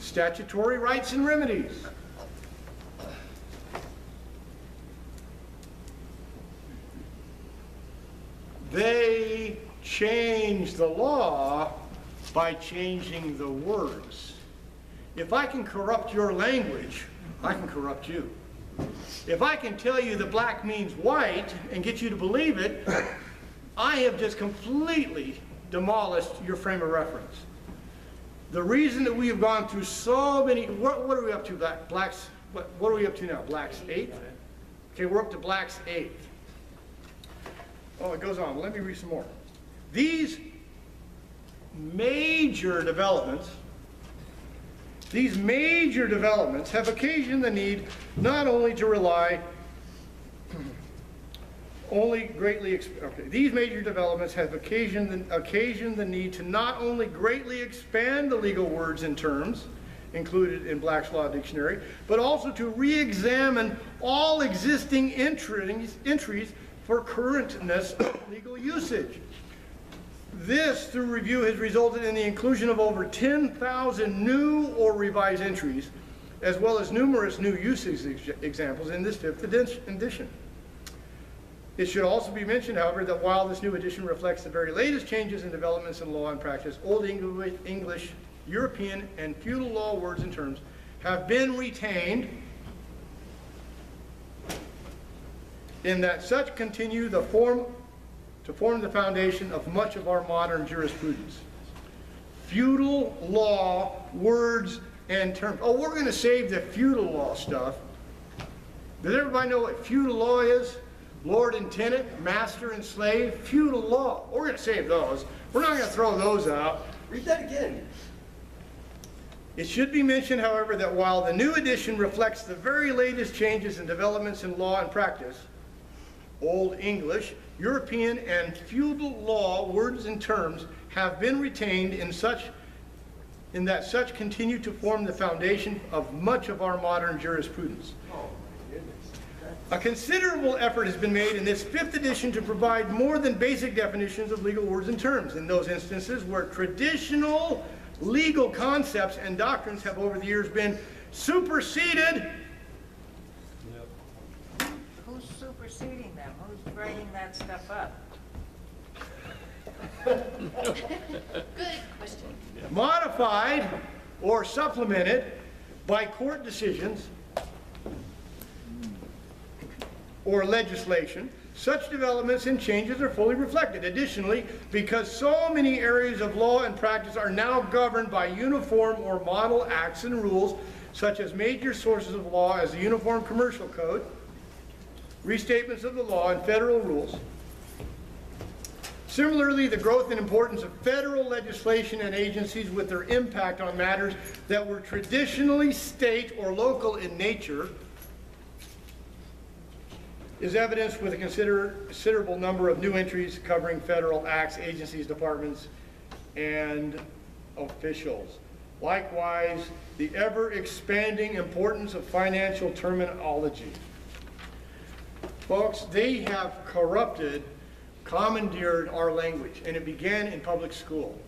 statutory rights and remedies. They change the law by changing the words. If I can corrupt your language, I can corrupt you. If I can tell you that black means white and get you to believe it, I have just completely demolished your frame of reference. The reason that we have gone through so many, what are we up to, blacks? What are we up to now? Blacks 8th? Okay, we're up to blacks 8th. Oh, it goes on. Well, let me read some more. These major developments have occasioned the need not only to rely these major developments have occasioned the need to not only greatly expand the legal words and terms included in Black's Law Dictionary, but also to re-examine all existing entries for currentness of legal usage. This, through review, has resulted in the inclusion of over 10,000 new or revised entries, as well as numerous new usage examples in this 5th edition. It should also be mentioned, however, that while this new edition reflects the very latest changes and developments in law and practice, Old English, European, and feudal law words and terms have been retained in that such continue to form the foundation of much of our modern jurisprudence. Feudal law words and terms. Oh, we're going to save the feudal law stuff. Does everybody know what feudal law is? Lord and tenant, master and slave, feudal law. We're going to save those. We're not going to throw those out. Read that again. It should be mentioned, however, that while the new edition reflects the very latest changes and developments in law and practice, Old English, European, and feudal law words and terms have been retained in that such continue to form the foundation of much of our modern jurisprudence. A considerable effort has been made in this 5th edition to provide more than basic definitions of legal words and terms in those instances where traditional legal concepts and doctrines have over the years been superseded. Who's superseding them? Who's writing that stuff up? Good question. Modified or supplemented by court decisions or legislation. Such developments and changes are fully reflected. Additionally, because so many areas of law and practice are now governed by uniform or model acts and rules, such as major sources of law as the Uniform Commercial Code, restatements of the law, and federal rules. Similarly, the growth and importance of federal legislation and agencies with their impact on matters that were traditionally state or local in nature is evidenced with a considerable number of new entries covering federal acts, agencies, departments, and officials. Likewise, the ever-expanding importance of financial terminology. Folks, they have commandeered our language, and it began in public school.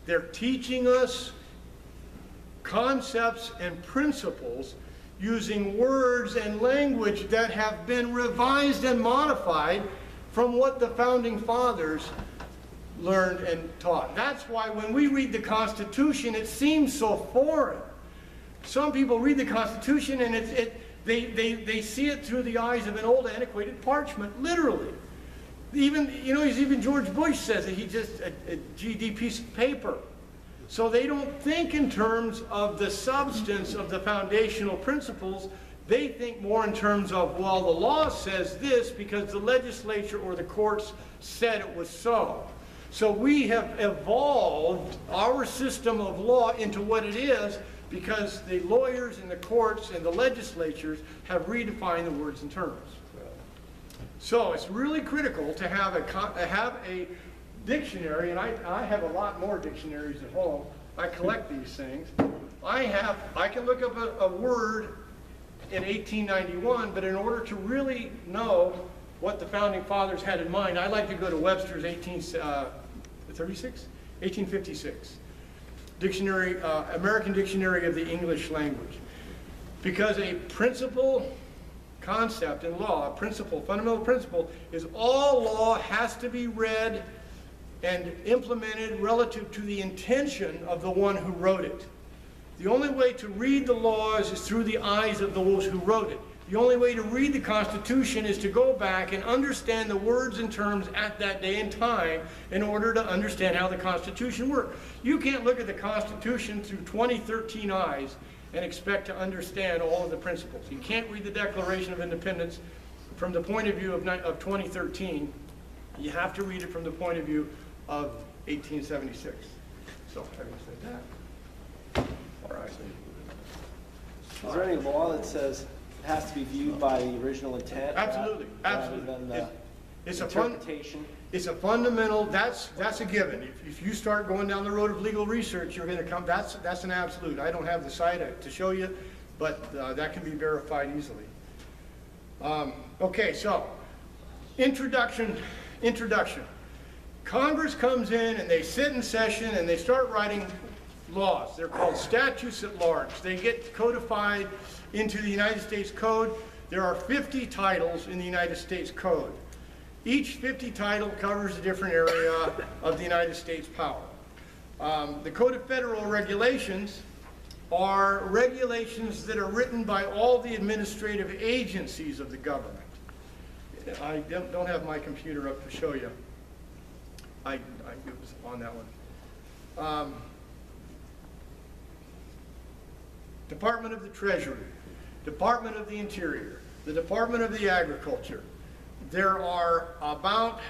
They're teaching us concepts and principles using words and language that have been revised and modified from what the founding fathers learned and taught. That's why when we read the Constitution, it seems so foreign. Some people read the Constitution and they see it through the eyes of an old antiquated parchment, literally. Even George Bush says that he's just a GD piece of paper. So they don't think in terms of the substance of the foundational principles. They think more in terms of, well, the law says this because the legislature or the courts said it was so. So we have evolved our system of law into what it is because the lawyers and the courts and the legislatures have redefined the words and terms. So it's really critical to have a dictionary, and I have a lot more dictionaries at home. I collect these things. I can look up a word in 1891, but in order to really know what the founding fathers had in mind, I like to go to Webster's 1856. Dictionary, American Dictionary of the English Language. Because a principle concept in law, a principle, fundamental principle, is all law has to be read and implemented relative to the intention of the one who wrote it. The only way to read the laws is through the eyes of those who wrote it. The only way to read the Constitution is to go back and understand the words and terms at that day and time in order to understand how the Constitution worked. You can't look at the Constitution through 2013 eyes and expect to understand all of the principles. You can't read the Declaration of Independence from the point of view of 2013. You have to read it from the point of view of 1876. So, having said that, all right. Is there any law that says it has to be viewed by the original intent? Absolutely, absolutely. Rather than the It's interpretation? It's a fundamental, that's a given. If you start going down the road of legal research, you're going to come, that's an absolute. I don't have the site to show you, but that can be verified easily. Okay, so, introduction. Congress comes in and they sit in session and they start writing laws. They're called statutes at large. They get codified into the United States Code. There are 50 titles in the United States Code. Each 50 title covers a different area of the United States power. The Code of Federal Regulations are regulations that are written by all the administrative agencies of the government. I don't have my computer up to show you. It was on that one. Department of the Treasury, Department of the Interior, the Department of the Agriculture. There are about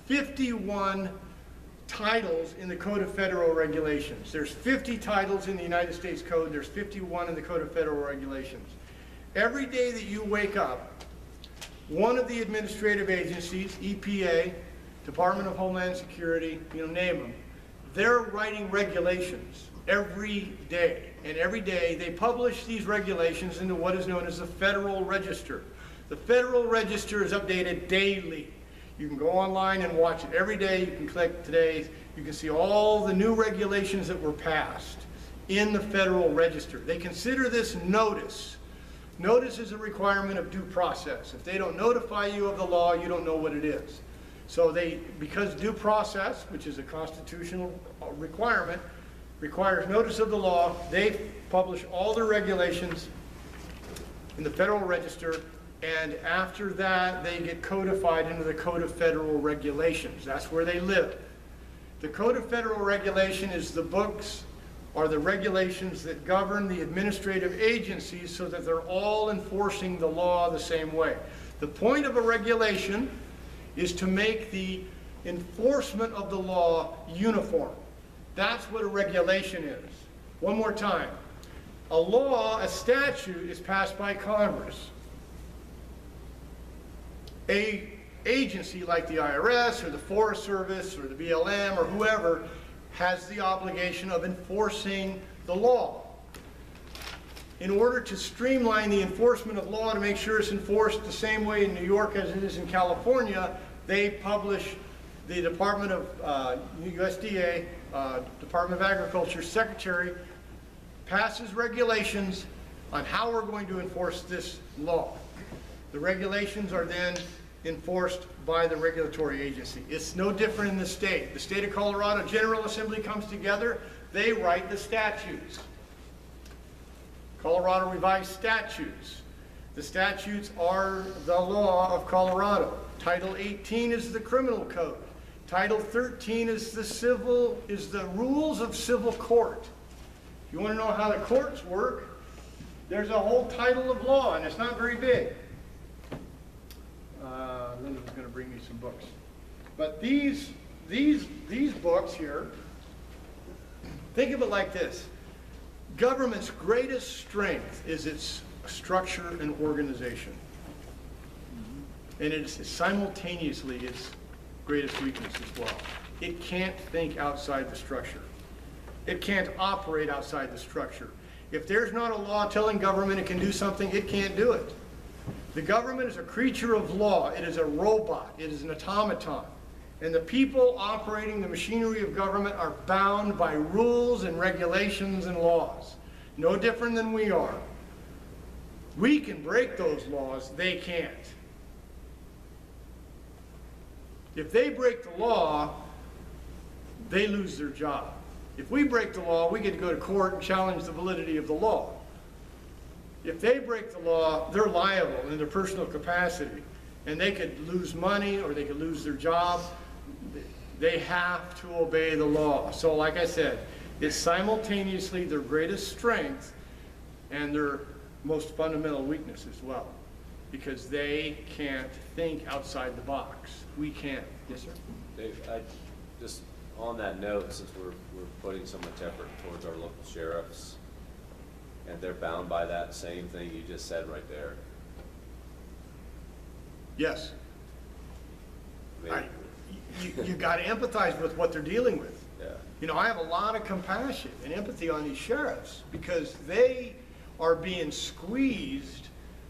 51 titles in the Code of Federal Regulations. There's 50 titles in the United States Code. There's 51 in the Code of Federal Regulations. Every day that you wake up, one of the administrative agencies, EPA, Department of Homeland Security, name them, they're writing regulations every day. And every day they publish these regulations into what is known as the Federal Register. The Federal Register is updated daily. You can go online and watch it every day. You can click today. You can see all the new regulations that were passed in the Federal Register. They consider this notice. Notice is a requirement of due process. If they don't notify you of the law, you don't know what it is. So because due process, which is a constitutional requirement, requires notice of the law, they publish all the regulations in the Federal Register, and after that they get codified into the Code of Federal Regulations. That's where they live. The Code of Federal Regulation is the books or the regulations that govern the administrative agencies so that they're all enforcing the law the same way. The point of a regulation is to make the enforcement of the law uniform. That's what a regulation is. One more time. A law, a statute, is passed by Congress. An agency like the IRS or the Forest Service or the BLM or whoever has the obligation of enforcing the law. In order to streamline the enforcement of law to make sure it's enforced the same way in New York as it is in California, they publish the Department of USDA, Department of Agriculture Secretary passes regulations on how we're going to enforce this law. The regulations are then enforced by the regulatory agency. It's no different in the state. The state of Colorado General Assembly comes together, they write the statutes. Colorado Revised Statutes. The statutes are the law of Colorado. Title 18 is the criminal code. Title 13 is the rules of civil court. If you want to know how the courts work, there's a whole title of law, and it's not very big. Linda was going to bring me some books. But these books here, think of it like this. Government's greatest strength is its structure and organization. And it is simultaneously its greatest weakness as well. It can't think outside the structure. It can't operate outside the structure. If there's not a law telling government it can do something, it can't do it. The government is a creature of law. It is a robot. It is an automaton. And the people operating the machinery of government are bound by rules and regulations and laws. No different than we are. We can break those laws, they can't. If they break the law, they lose their job. If we break the law, we get to go to court and challenge the validity of the law. If they break the law, they're liable in their personal capacity, and they could lose money or they could lose their job. They have to obey the law. So like I said, it's simultaneously their greatest strength and their most fundamental weakness as well, because they can't think outside the box. We can't. Yes, sir? Dave, just on that note, since we're putting so much effort towards our local sheriffs, and they're bound by that same thing you just said right there. Yes. I mean, You got to empathize with what they're dealing with. yeah. You know, I have a lot of compassion and empathy on these sheriffs because they are being squeezed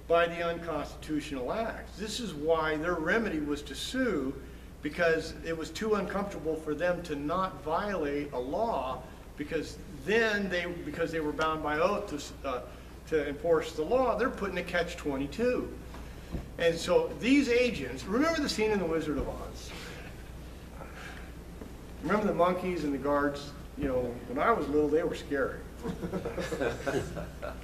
by the unconstitutional acts. This is why their remedy was to sue, because it was too uncomfortable for them to not violate a law, because then because they were bound by oath to enforce the law, they're putting a catch-22. And so these agents, remember the scene in The Wizard of Oz? Remember the monkeys and the guards? You know, when I was little, they were scary.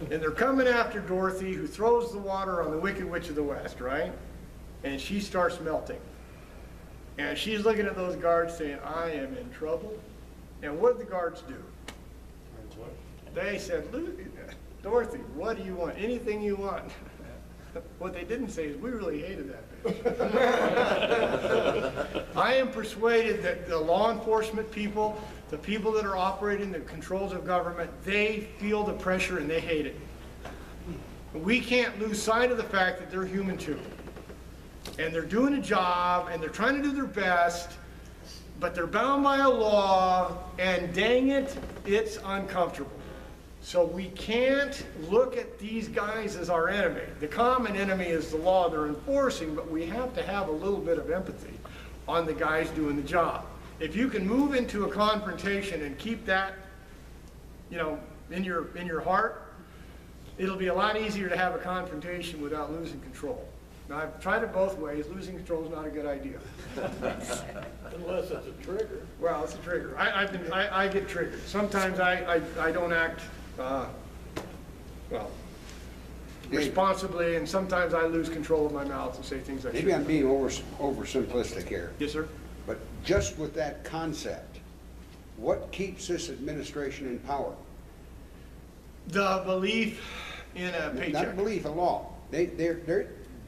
And they're coming after Dorothy, who throws the water on the Wicked Witch of the West, right? And she starts melting. And she's looking at those guards saying, I am in trouble. And what did the guards do? They said, Dorothy, what do you want? Anything you want. What they didn't say is, we really hated that bitch. I am persuaded that the law enforcement people, the people that are operating the controls of government, they feel the pressure and they hate it. We can't lose sight of the fact that they're human too. And they're doing a job and they're trying to do their best, but they're bound by a law, and dang it, it's uncomfortable. So we can't look at these guys as our enemy. The common enemy is the law they're enforcing, but we have to have a little bit of empathy on the guys doing the job. If you can move into a confrontation and keep that, you know, in your heart, it'll be a lot easier to have a confrontation without losing control. Now, I've tried it both ways. Losing control is not a good idea. Unless it's a trigger. Well, it's a trigger. I get triggered. Sometimes I don't act, well, responsibly, and sometimes I lose control of my mouth and say things I shouldn't. Maybe I'm being oversimplistic here. Yes, sir? But just with that concept, what keeps this administration in power? The belief in a paycheck. Not belief, a law.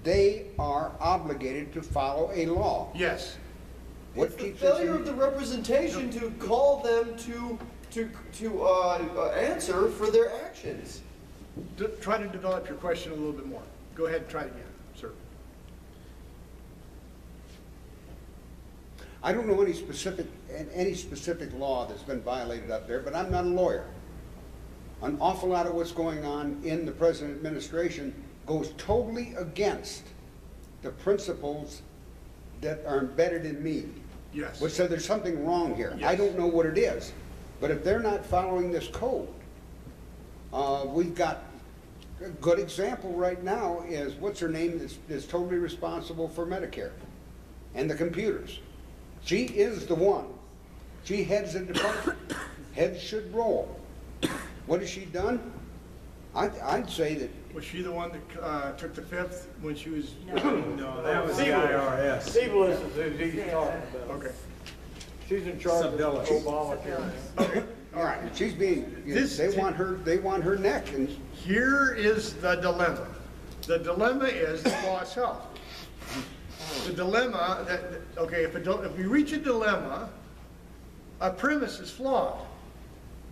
They are obligated to follow a law. Yes. What It's the keeps us failure of the representation to call them to answer for their actions. Try to develop your question a little bit more. Go ahead and try it again, sir. I don't know any specific law that's been violated up there, but I'm not a lawyer. An awful lot of what's going on in the present administration goes totally against the principles that are embedded in me. Yes. Which said there's something wrong here. Yes. I don't know what it is. But if they're not following this code, we've got a good example right now is, what's her name that's totally responsible for Medicare and the computers. She is the one. She heads the department. Heads should roll. What has she done? I'd say that. Was she the one that took the fifth when she was? No, that was the IRS. Stieglitz is who he's talking about. Okay. She's in charge of Obamacare. Okay. All right, she's being. They want her neck. And Here is the dilemma. The dilemma is the law itself. The dilemma that, okay, if we reach a dilemma, a premise is flawed.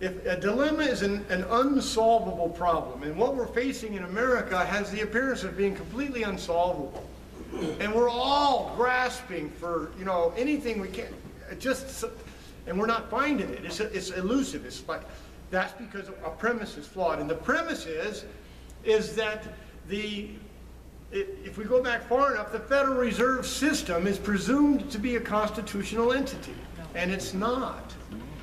If a dilemma is an unsolvable problem, and what we're facing in America has the appearance of being completely unsolvable, and we're all grasping for, you know, anything we can, and we're not finding it. It's elusive. It's like, that's because a premise is flawed, and the premise is that the if we go back far enough, the Federal Reserve System is presumed to be a constitutional entity, and it's not.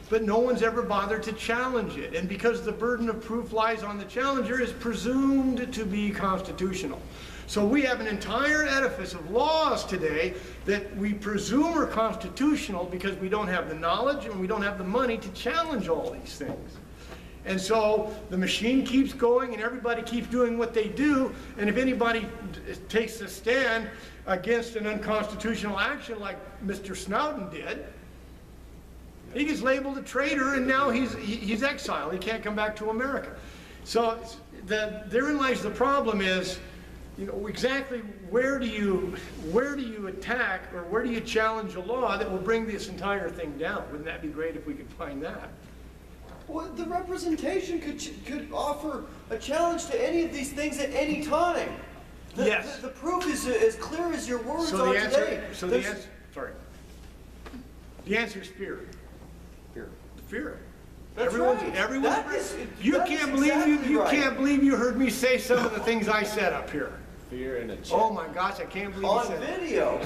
But no one's ever bothered to challenge it, and because the burden of proof lies on the challenger, it's presumed to be constitutional. So we have an entire edifice of laws today that we presume are constitutional because we don't have the knowledge and we don't have the money to challenge all these things. And so the machine keeps going and everybody keeps doing what they do, and if anybody takes a stand against an unconstitutional action like Mr. Snowden did, he gets labeled a traitor, and now he's exiled. He can't come back to America. So therein lies the problem is, you know, exactly where do you attack or where do you challenge a law that will bring this entire thing down? Wouldn't that be great if we could find that? Well, the representation could offer a challenge to any of these things at any time. Yes. The proof is as clear as your words So are the today. answer, the answer is fear. Here. Fear. That's Everyone's, right. everyone's, That is- you that can't is believe exactly you right. can't believe you heard me say some of the things I said up here. Fear and a check. Oh my gosh, I can't believe you On said that. video.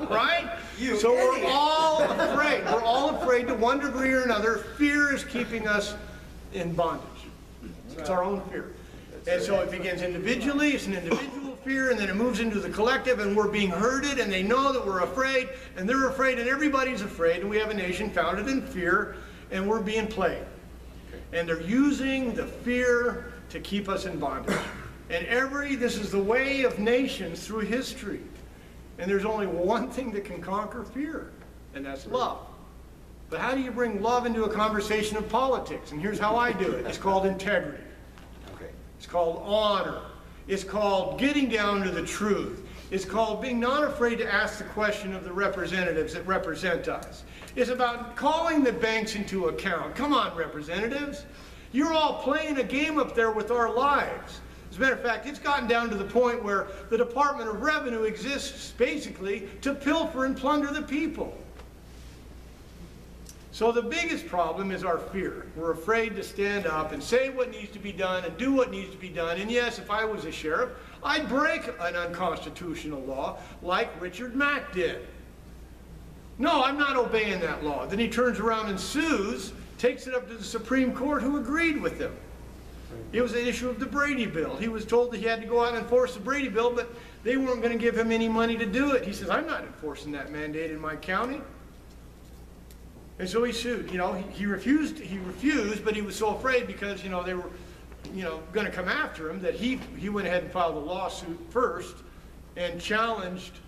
Right? You So we're idiot. all afraid. We're all afraid to one degree or another. Fear is keeping us in bondage. It's our own fear. And so it begins individually, it's an individual fear, and then it moves into the collective, and we're being herded, and they know that we're afraid, and they're afraid, and everybody's afraid, and we have a nation founded in fear, and we're being played. And they're using the fear to keep us in bondage. And this is the way of nations through history. And there's only one thing that can conquer fear, and that's love. But how do you bring love into a conversation of politics? And here's how I do it. It's called integrity. Okay. It's called honor. It's called getting down to the truth. It's called being not afraid to ask the question of the representatives that represent us. It's about calling the banks into account. Come on, representatives. You're all playing a game up there with our lives. As a matter of fact, it's gotten down to the point where the Department of Revenue exists basically to pilfer and plunder the people. So the biggest problem is our fear. We're afraid to stand up and say what needs to be done and do what needs to be done. And yes, if I was a sheriff, I'd break an unconstitutional law like Richard Mack did. No, I'm not obeying that law. Then he turns around and sues, takes it up to the Supreme Court, who agreed with him. It was an issue of the Brady Bill. He was told that he had to go out and enforce the Brady Bill, but they weren't going to give him any money to do it. He says, I'm not enforcing that mandate in my county. And so he sued. You know, he refused, but he was so afraid because, you know, they were, you know, going to come after him that he went ahead and filed a lawsuit first and challenged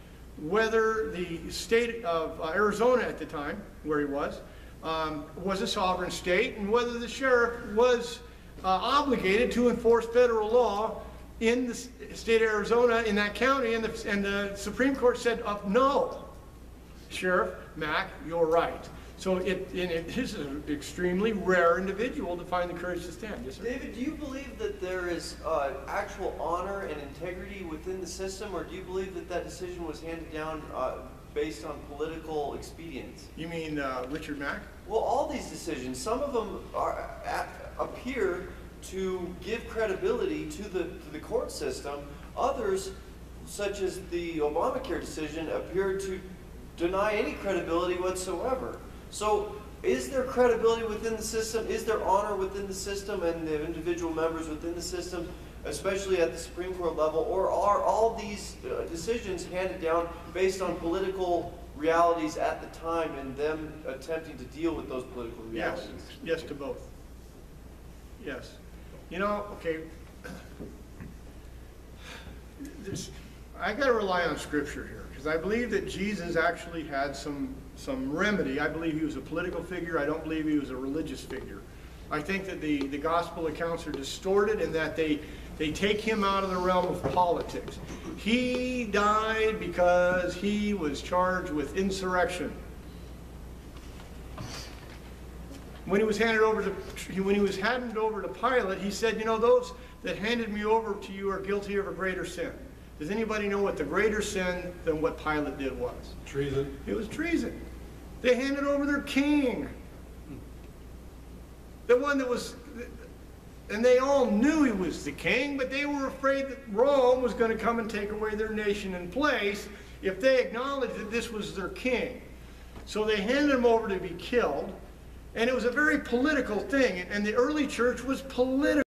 whether the state of Arizona at the time, where he was a sovereign state, and whether the sheriff was obligated to enforce federal law in the state of Arizona, in that county, and the Supreme Court said, no, Sheriff Mack, you're right. So this is an extremely rare individual to find the courage to stand. Yes, sir? David, do you believe that there is actual honor and integrity within the system, or do you believe that that decision was handed down based on political expedience? You mean Richard Mack? Well, all these decisions, some of them appear to give credibility to the court system. Others, such as the Obamacare decision, appear to deny any credibility whatsoever. So is there credibility within the system? Is there honor within the system and the individual members within the system, especially at the Supreme Court level, or are all these decisions handed down based on political realities at the time and them attempting to deal with those political realities? Yes to both. Yes. You know, okay, I got to rely on Scripture here, because I believe that Jesus actually had some remedy. I believe he was a political figure. I don't believe he was a religious figure. I think that the gospel accounts are distorted in that they take him out of the realm of politics. He died because he was charged with insurrection. When he was handed over to Pilate, he said, you know, those that handed me over to you are guilty of a greater sin. Does anybody know what the greater sin than what Pilate did was? Treason. It was treason. They handed over their king. The one that was, And they all knew he was the king, but they were afraid that Rome was going to come and take away their nation in place if they acknowledged that this was their king. So they handed him over to be killed, and it was a very political thing, and the early church was political.